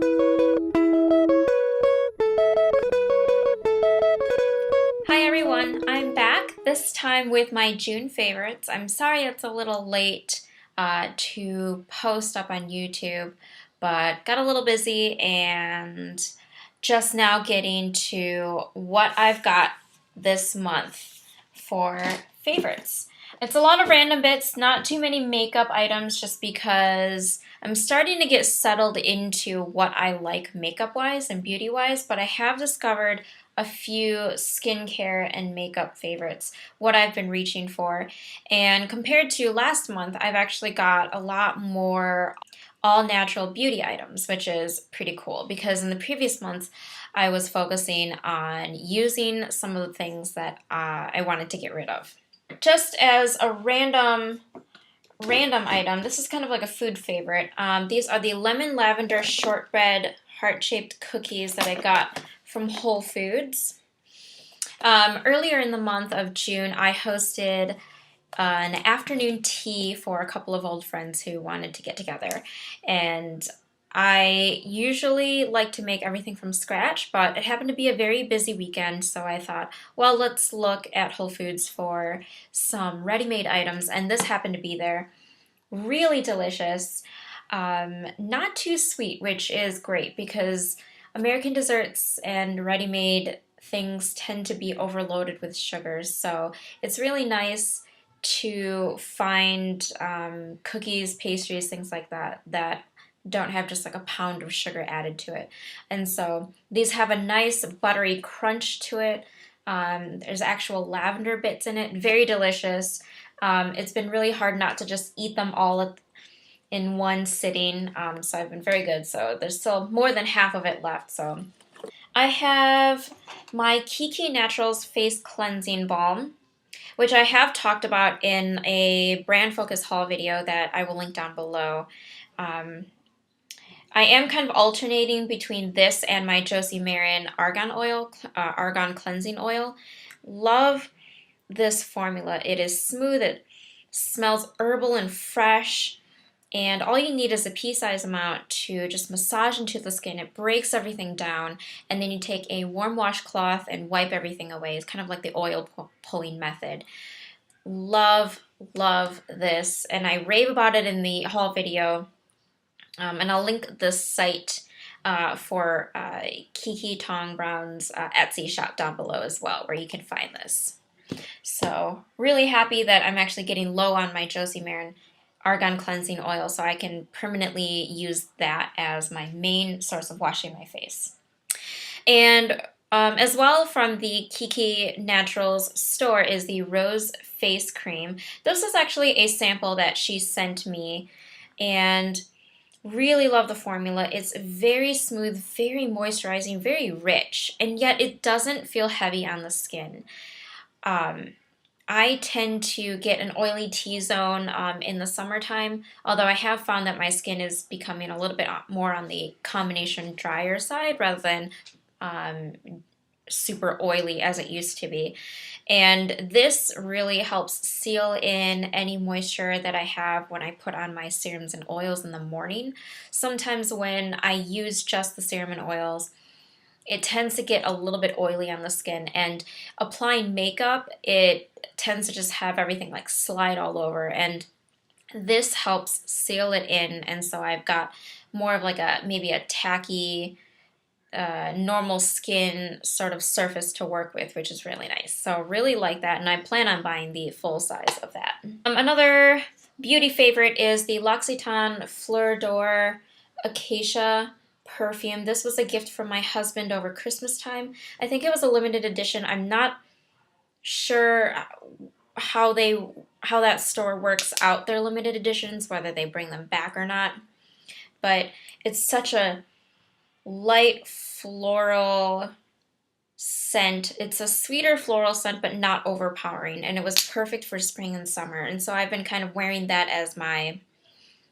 Hi everyone, I'm back, this time with my June favorites. I'm sorry it's a little late to post up on YouTube, but got a little busy and just now getting to what I've got this month for favorites. It's a lot of random bits, not too many makeup items, just because I'm starting to get settled into what I like makeup wise and beauty wise, but I have discovered a few skincare and makeup favorites, what I've been reaching for. And compared to last month, I've actually got a lot more all natural beauty items, which is pretty cool because in the previous months, I was focusing on using some of the things that I wanted to get rid of. Just as a random item, this is kind of like a food favorite. These are the lemon lavender shortbread heart-shaped cookies that I got from Whole Foods. Earlier in the month of June, I hosted an afternoon tea for a couple of old friends who wanted to get together. And I usually like to make everything from scratch, but it happened to be a very busy weekend, so I thought, well, let's look at Whole Foods for some ready-made items, and this happened to be there. Really delicious. Not too sweet, which is great because American desserts and ready-made things tend to be overloaded with sugars, so it's really nice to find cookies, pastries, things like that that don't have just like a pound of sugar added to it. And so these have a nice buttery crunch to it. There's actual lavender bits in it. Very delicious. It's been really hard not to just eat them all in one sitting, so I've been very good. So there's still more than half of it left. So I have my Kiki Naturals Face Cleansing Balm, which I have talked about in a brand focus haul video that I will link down below. I am kind of alternating between this and my Josie Maran Argan Oil, Argan Cleansing Oil. Love this formula. It is smooth, it smells herbal and fresh, and all you need is a pea-sized amount to just massage into the skin. It breaks everything down, and then you take a warm washcloth and wipe everything away. It's kind of like the oil pulling method. Love, love this, and I rave about it in the haul video. And I'll link the site for Kiki Tong Brown's Etsy shop down below as well, where you can find this. So really happy that I'm actually getting low on my Josie Maran Argan Cleansing Oil, so I can permanently use that as my main source of washing my face. And as well from the Kiki Naturals store is the Rose Face Cream. This is actually a sample that she sent me, and really love the formula. It's very smooth, very moisturizing, very rich, and yet it doesn't feel heavy on the skin. I tend to get an oily T-zone in the summertime, although I have found that my skin is becoming a little bit more on the combination drier side rather than super oily as it used to be. And this really helps seal in any moisture that I have when I put on my serums and oils in the morning. Sometimes when I use just the serum and oils, it tends to get a little bit oily on the skin, and applying makeup, it tends to just have everything like slide all over, and this helps seal it in, and so I've got more of like a maybe a tacky normal skin sort of surface to work with, which is really nice. So really like that, and I plan on buying the full size of that. Another beauty favorite is the L'Occitane Fleur d'Or Acacia perfume. This was a gift from my husband over Christmas time. I think it was a limited edition. I'm not sure how that store works out their limited editions, whether they bring them back or not. But it's such a light floral scent. It's a sweeter floral scent, but not overpowering, and it was perfect for spring and summer. And so I've been kind of wearing that as my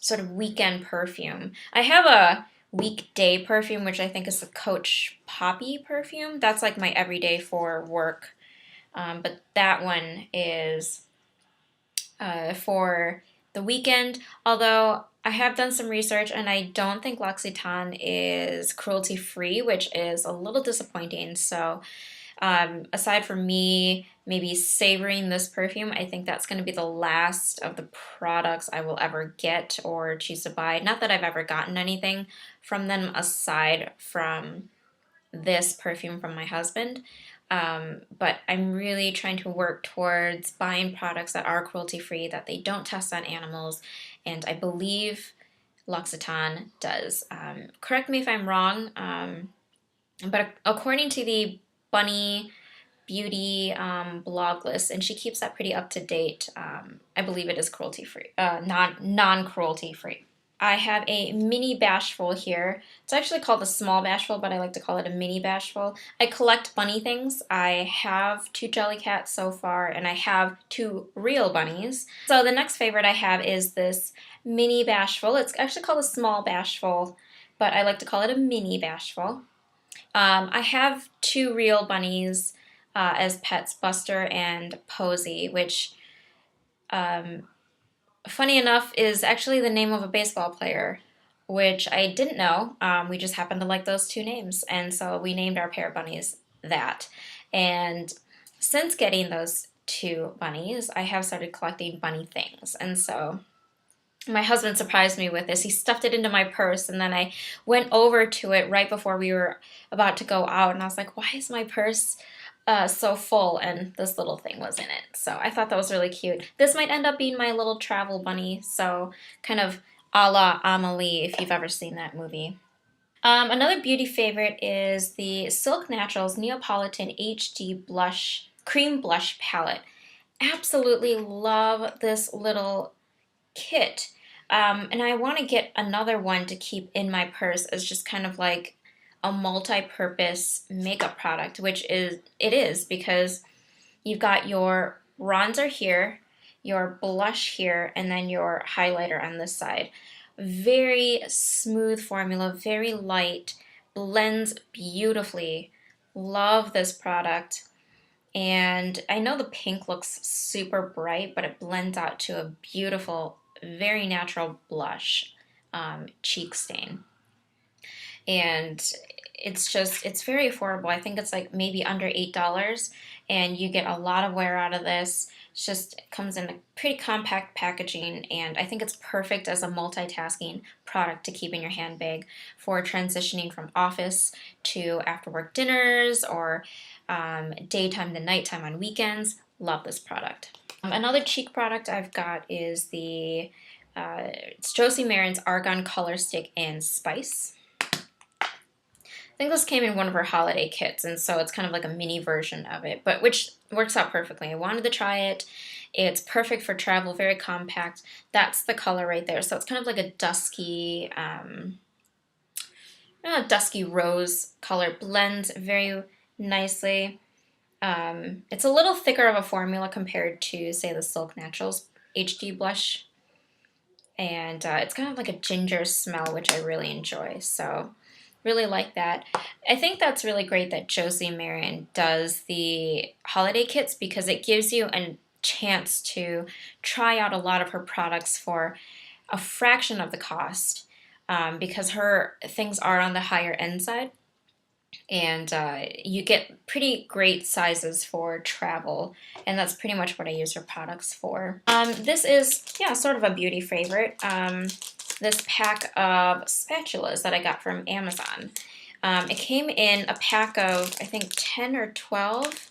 sort of weekend perfume. I have a weekday perfume, which I think is the Coach Poppy perfume. That's like my everyday for work. But that one is for the weekend, although I have done some research and I don't think L'Occitane is cruelty free, which is a little disappointing. So, aside from me maybe savoring this perfume, I think that's going to be the last of the products I will ever get or choose to buy. Not that I've ever gotten anything from them aside from this perfume from my husband. But I'm really trying to work towards buying products that are cruelty free, that they don't test on animals, and I believe L'Occitane does. Correct me if I'm wrong, but according to the Bunny Beauty blog list, and she keeps that pretty up to date, I believe it is cruelty free, non cruelty free. I have a mini bashful here. It's actually called a small bashful, but I like to call it a mini bashful. I collect bunny things. I have 2 Jellycats so far, and I have 2 real bunnies. So the next favorite I have is this mini bashful. It's actually called a small bashful, but I like to call it a mini bashful. I have 2 real bunnies as pets, Buster and Posey, which funny enough, is actually the name of a baseball player, which I didn't know. We just happened to like those 2 names, and so we named our pair of bunnies that. And since getting those 2 bunnies, I have started collecting bunny things, and so my husband surprised me with this. He stuffed it into my purse, and then I went over to it right before we were about to go out, and I was like, why is my purse so full? And this little thing was in it. So I thought that was really cute. This might end up being my little travel bunny, so kind of a la Amelie, if you've ever seen that movie. Another beauty favorite is the Silk Naturals Neapolitan HD Blush Cream Blush Palette. Absolutely love this little kit. And I want to get another one to keep in my purse as just kind of like a multi-purpose makeup product, which it is because you've got your bronzer here, your blush here, and then your highlighter on this side. Very smooth formula, very light, blends beautifully. Love this product. And I know the pink looks super bright, but it blends out to a beautiful, very natural blush cheek stain. And it's very affordable. I think it's like maybe under $8, and you get a lot of wear out of this. It comes in a pretty compact packaging, and I think it's perfect as a multitasking product to keep in your handbag for transitioning from office to after work dinners or daytime to nighttime on weekends. Love this product. Another cheek product I've got is it's Josie Maran's Argan Color Stick and Spice. I think this came in one of her holiday kits, and so it's kind of like a mini version of it, but which works out perfectly. I wanted to try it. It's perfect for travel, very compact. That's the color right there. So it's kind of like a dusky rose color. Blends very nicely. It's a little thicker of a formula compared to, say, the Silk Naturals HD blush. And it's kind of like a ginger smell, which I really enjoy. So really like that. I think that's really great that Josie Maran does the holiday kits because it gives you a chance to try out a lot of her products for a fraction of the cost because her things are on the higher end side. And you get pretty great sizes for travel, and that's pretty much what I use her products for. This is, sort of a beauty favorite. This pack of spatulas that I got from Amazon. It came in a pack of, I think, 10 or 12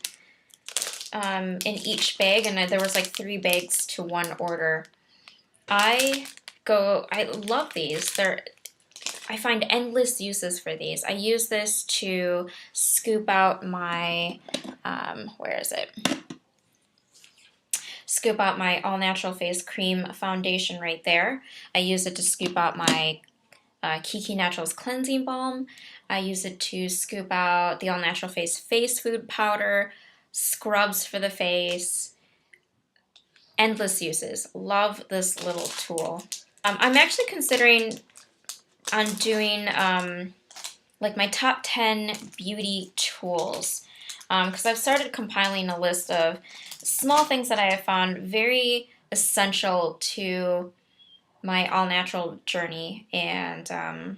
in each bag, and there was like 3 bags to 1 order. I love these. I find endless uses for these. I use this to scoop out my, Scoop out my All Natural Face Cream Foundation right there. I use it to scoop out my Kiki Naturals Cleansing Balm. I use it to scoop out the All Natural Face Face Food Powder, scrubs for the face. Endless uses. Love this little tool. I'm actually considering on doing like my top 10 beauty tools because I've started compiling a list of small things that I have found very essential to my all natural journey. And I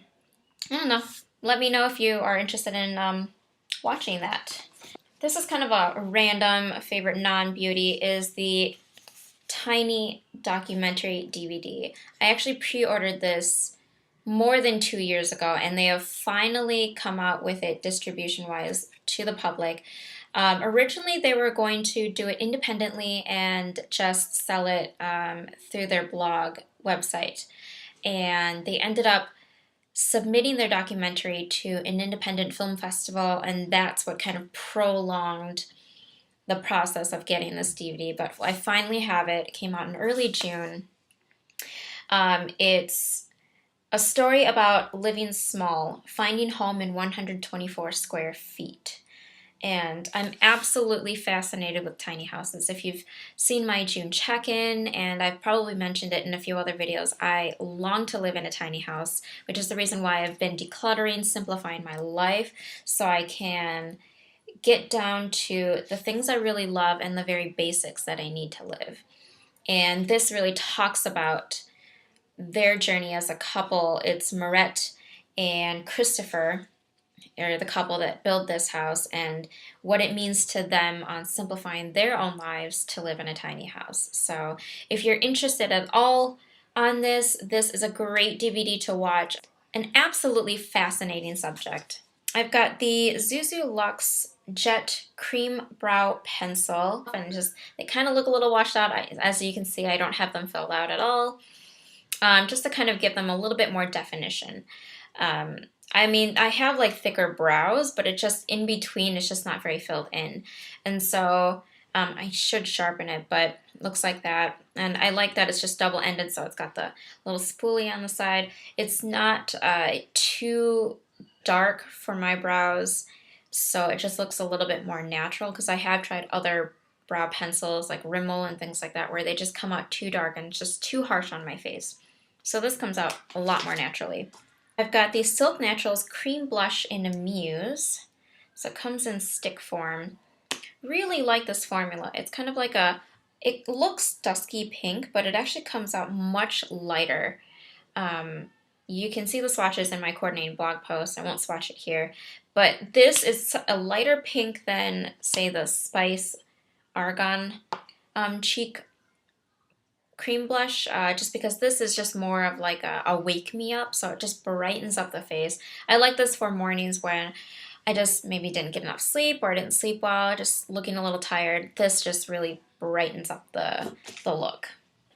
don't know. Let me know if you are interested in watching that. This is kind of a random favorite non-beauty, is the Tiny documentary DVD. I actually pre-ordered this more than 2 years ago, and they have finally come out with it distribution-wise to the public. Originally, they were going to do it independently and just sell it through their blog website. And they ended up submitting their documentary to an independent film festival, and that's what kind of prolonged the process of getting this DVD. But I finally have it. It came out in early June. It's a story about living small, finding home in 124 square feet. And I'm absolutely fascinated with tiny houses. If you've seen my June check-in, and I've probably mentioned it in a few other videos, I long to live in a tiny house, which is the reason why I've been decluttering, simplifying my life, so I can get down to the things I really love and the very basics that I need to live. And this really talks about their journey as a couple. It's Marette and Christopher, or the couple that built this house, and what it means to them on simplifying their own lives to live in a tiny house. So if you're interested at all on this, this is a great DVD to watch. An absolutely fascinating subject. I've got the Zuzu Luxe Jet Cream Brow Pencil, and just they kind of look a little washed out. As you can see, I don't have them filled out at all, just to kind of give them a little bit more definition. I mean, I have like thicker brows, but it just in between, it's just not very filled in. And so I should sharpen it, but it looks like that. And I like that it's just double-ended, so it's got the little spoolie on the side. It's not too dark for my brows, so it just looks a little bit more natural, because I have tried other brow pencils like Rimmel and things like that where they just come out too dark and it's just too harsh on my face. So this comes out a lot more naturally. I've got the Silk Naturals Cream Blush in Muse. So it comes in stick form. Really like this formula. It's kind of like it looks dusky pink, but it actually comes out much lighter. You can see the swatches in my coordinating blog post. I won't swatch it here. But this is a lighter pink than, say, the Spice Argan Cheek Cream Blush, just because this is just more of like a wake me up, so it just brightens up the face. I like this for mornings when I just maybe didn't get enough sleep, or I didn't sleep well, just looking a little tired. This just really brightens up the look.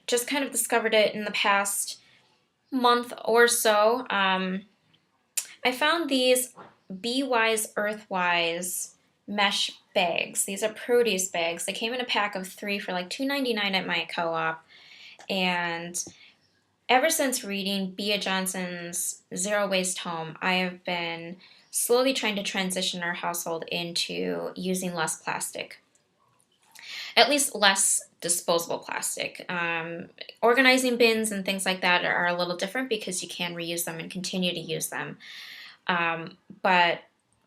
Just kind of discovered it in the past month or so. I found these Be Wise Earthwise mesh bags. These are produce bags. They came in a pack of 3 for like $2.99 at my co-op. And ever since reading Bea Johnson's Zero Waste Home, I have been slowly trying to transition our household into using less plastic. At least less disposable plastic. Organizing bins and things like that are a little different because you can reuse them and continue to use them. But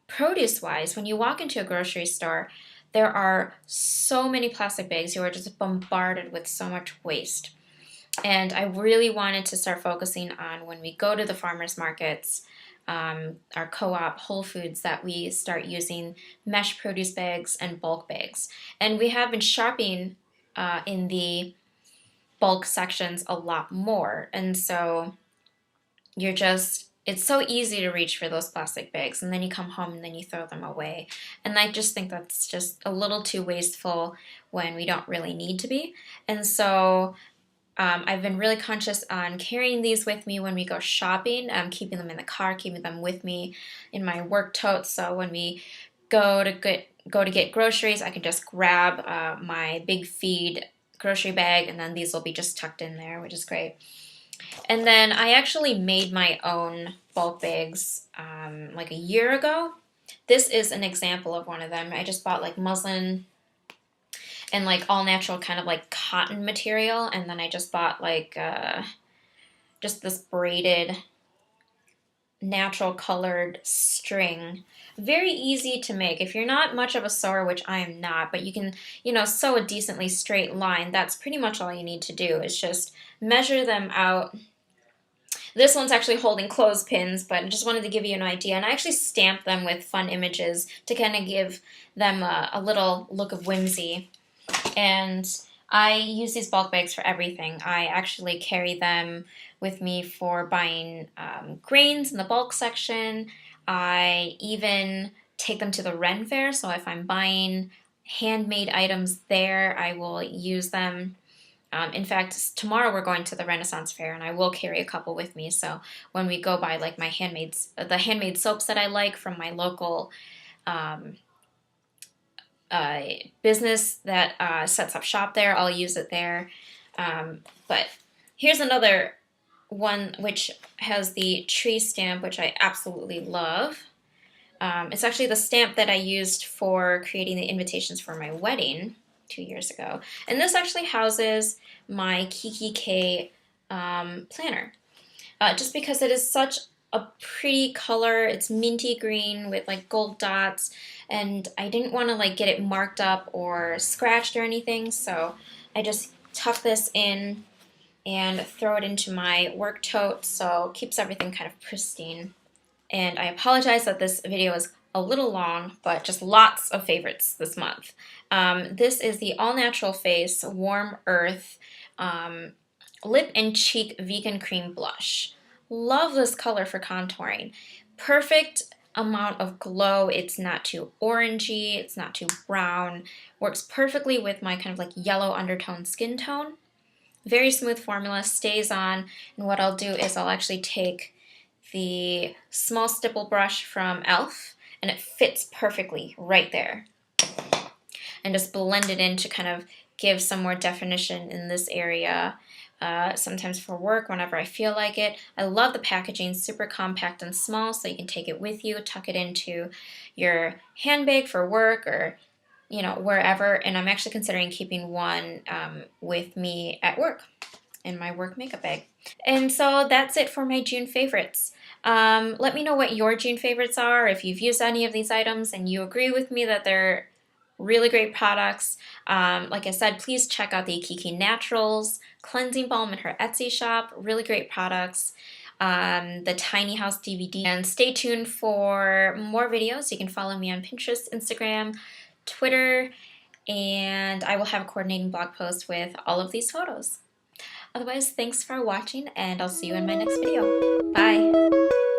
produce-wise, when you walk into a grocery store, there are so many plastic bags. You are just bombarded with so much waste. And I really wanted to start focusing on, when we go to the farmers markets, our co-op, Whole Foods, that we start using mesh produce bags and bulk bags. And we have been shopping in the bulk sections a lot more. And so it's so easy to reach for those plastic bags, and then you come home and then you throw them away. And I just think that's just a little too wasteful when we don't really need to be. And so I've been really conscious on carrying these with me when we go shopping, keeping them in the car, keeping them with me in my work totes. So when we go to get groceries, I can just grab my big feed grocery bag, and then these will be just tucked in there, which is great. And then I actually made my own bulk bags like a year ago. This is an example of one of them. I just bought like muslin and like all natural kind of like cotton material, and then I just bought like just this braided natural colored string. Very easy to make. If you're not much of a sewer, which I am not, but you can, sew a decently straight line, that's pretty much all you need to do is just measure them out. This one's actually holding clothespins, but I just wanted to give you an idea. And I actually stamped them with fun images to kind of give them a little look of whimsy. And I use these bulk bags for everything. I actually carry them with me for buying grains in the bulk section. I even take them to the Ren Fair, so if I'm buying handmade items there, I will use them. In fact, tomorrow we're going to the Renaissance Fair, and I will carry a couple with me. So when we go buy like the handmade soaps that I like from my local um, business that sets up shop there, I'll use it there. But here's another one which has the tree stamp, which I absolutely love. It's actually the stamp that I used for creating the invitations for my wedding 2 years ago. And this actually houses my kikki.K planner. Just because it is such a pretty color. It's minty green with like gold dots, and I didn't want to like get it marked up or scratched or anything, so I just tuck this in and throw it into my work tote, so it keeps everything kind of pristine. And I apologize that this video is a little long, but just lots of favorites this month. This is the All Natural Face Warm Earth Lip and Cheek Vegan Cream Blush. Love this color for contouring. Perfect amount of glow. It's not too orangey, it's not too brown. Works perfectly with my kind of like yellow undertone skin tone. Very smooth formula, stays on, and what I'll do is I'll actually take the small stipple brush from e.l.f. and it fits perfectly right there. And just blend it in to kind of give some more definition in this area. Sometimes for work, whenever I feel like it. I love the packaging, super compact and small, so you can take it with you, tuck it into your handbag for work or wherever. And I'm actually considering keeping one with me at work in my work makeup bag. And so that's it for my June favorites. Let me know what your June favorites are, if you've used any of these items and you agree with me that they're really great products. Like I said, please check out the Kiki Naturals cleansing balm in her Etsy shop. Really great products. The Tiny House DVD. And stay tuned for more videos. You can follow me on Pinterest, Instagram, Twitter, and I will have a coordinating blog post with all of these photos. Otherwise, thanks for watching, and I'll see you in my next video. Bye!